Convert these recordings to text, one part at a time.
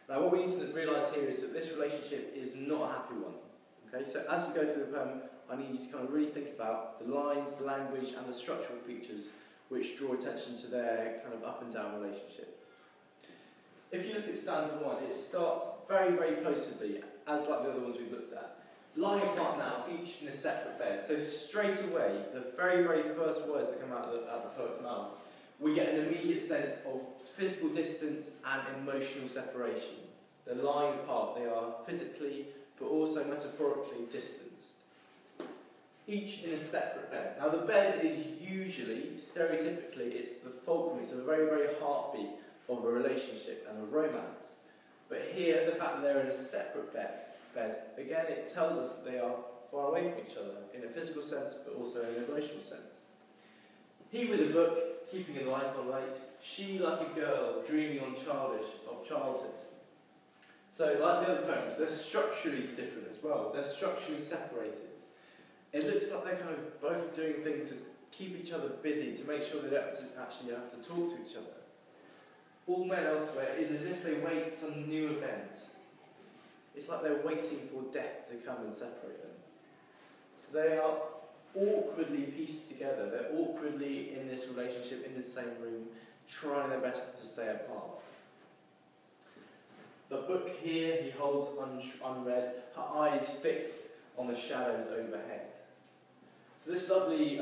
Now what we need to realise here is that this relationship is not a happy one. Okay, so as we go through the poem, I need you to kind of really think about the lines, the language and the structural features which draw attention to their kind of up and down relationship. If you look at stanza 1, it starts very, very placidly, as like the other ones we've looked at. Lying apart now, each in a separate bed. So straight away, the very, very first words that come out of the poet's mouth, we get an immediate sense of physical distance and emotional separation. They're lying apart, they are physically, but also metaphorically distanced. Each in a separate bed. Now the bed is usually, stereotypically, it's the fulcrum, it's the very, very heartbeat of a relationship and of romance. But here, the fact that they're in a separate bed, again, it tells us that they are far away from each other, in a physical sense, but also in an emotional sense. He with a book, keeping a light on late, she like a girl, dreaming on of childhood. So, like the other poems, they're structurally different as well. They're structurally separated. It looks like they're kind of both doing things to keep each other busy, to make sure they don't actually have to talk to each other. All men elsewhere is as if they wait some new event. It's like they're waiting for death to come and separate them. So they are awkwardly pieced together. They're awkwardly in this relationship, in the same room, trying their best to stay apart. The book here he holds unread, her eyes fixed on the shadows overhead. So this lovely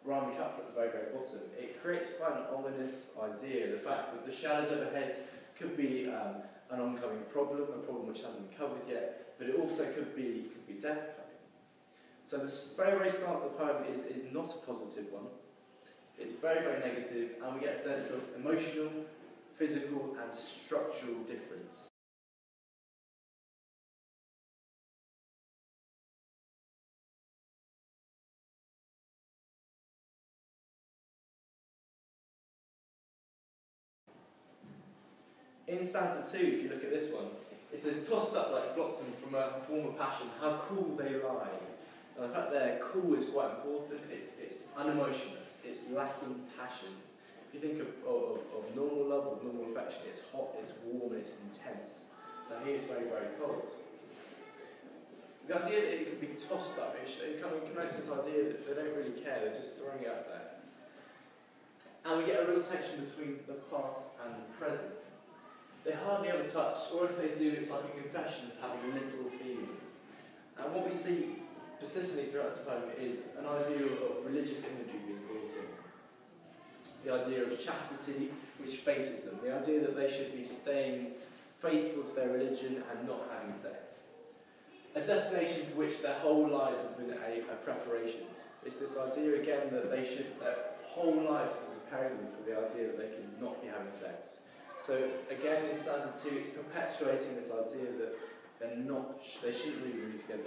rhyming couplet at the very, very bottom, it creates quite an ominous idea, the fact that the shadows overhead could be an oncoming problem, a problem which hasn't been covered yet, but it also could be death coming. So the very, very start of the poem is not a positive one. It's very, very negative, and we get a sense of emotional, physical and structural difference. In stanza 2, if you look at this one, it says, tossed up like flotsam from a former passion, how cool they lie. And the fact that cool is quite important. It's unemotionless, it's lacking passion. If you think of normal love, of normal affection, it's hot, it's warm, it's intense. So here it's very, very cold. The idea that it could be tossed up, it kind of connotes this idea that they don't really care, they're just throwing it out there. And we get a real tension between the past and the present. They hardly ever touch, or if they do, it's like a confession of having little feelings. And what we see persistently throughout the poem is an idea of religious imagery being brought in. The idea of chastity, which faces them. The idea that they should be staying faithful to their religion and not having sex. A destination for which their whole lives have been a preparation. It's this idea again that their whole lives are preparing them for the idea that they could not be having sex. So again, in stanza 2, it's perpetuating this idea that they shouldn't really be together.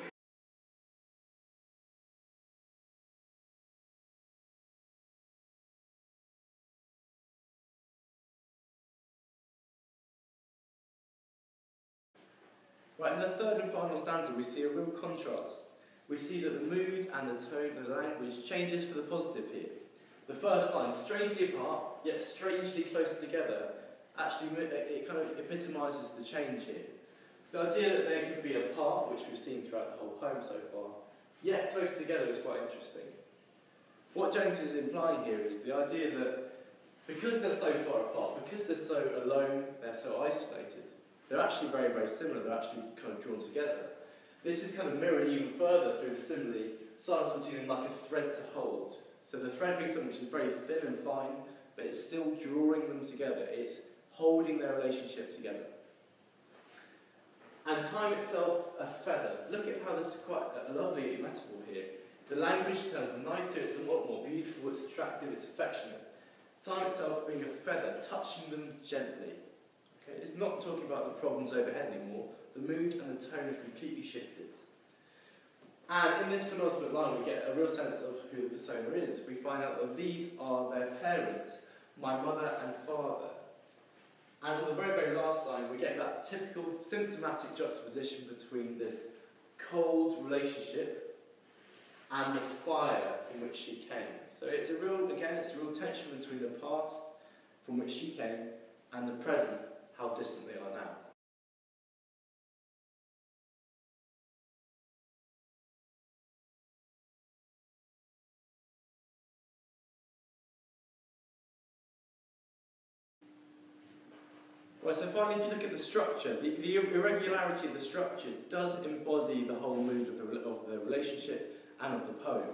Right, in the third and final stanza, we see a real contrast. We see that the mood and the tone and the language changes for the positive here. The first line, strangely apart, yet strangely close together, actually it kind of epitomises the change here. So the idea that they could be apart, which we've seen throughout the whole poem so far, yet close together is quite interesting. What Jennings is implying here is the idea that because they're so far apart, because they're so alone, they're so isolated, they're actually very, very similar, they're actually kind of drawn together. This is kind of mirrored even further through the simile, silence between them like a thread to hold. So the thread being something which is very thin and fine, but it's still drawing them together, it's holding their relationship together. And time itself, a feather. Look at how this is quite a lovely metaphor here. The language turns nicer, it's a lot more beautiful, it's attractive, it's affectionate. Time itself being a feather, touching them gently. Okay? It's not talking about the problems overhead anymore. The mood and the tone have completely shifted. And in this penultimate line, we get a real sense of who the persona is. We find out that these are their parents, my mother and father. And on the very, very last line, we get that typical symptomatic juxtaposition between this cold relationship and the fire from which she came. So it's a real tension between the past from which she came and the present, how distant they are now. Right, so finally, if you look at the structure, the irregularity of the structure does embody the whole mood of the relationship and of the poem.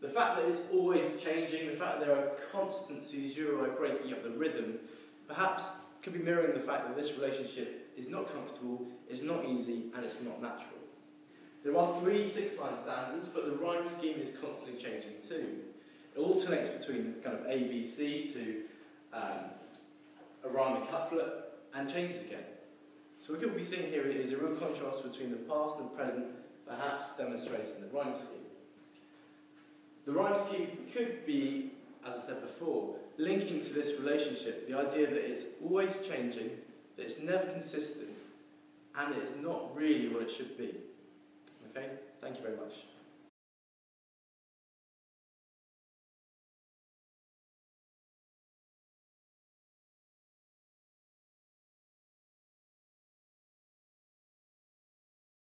The fact that it's always changing, the fact that there are constant caesurae breaking up the rhythm, perhaps could be mirroring the fact that this relationship is not comfortable, is not easy, and it's not natural. There are 3 6-line stanzas, but the rhyme scheme is constantly changing too. It alternates between kind of A, B, C to a rhyming couplet, and changes again. So what we'll be seeing here is a real contrast between the past and present, perhaps demonstrating the rhyme scheme. The rhyme scheme could be, as I said before, linking to this relationship the idea that it's always changing, that it's never consistent, and that it's not really what it should be.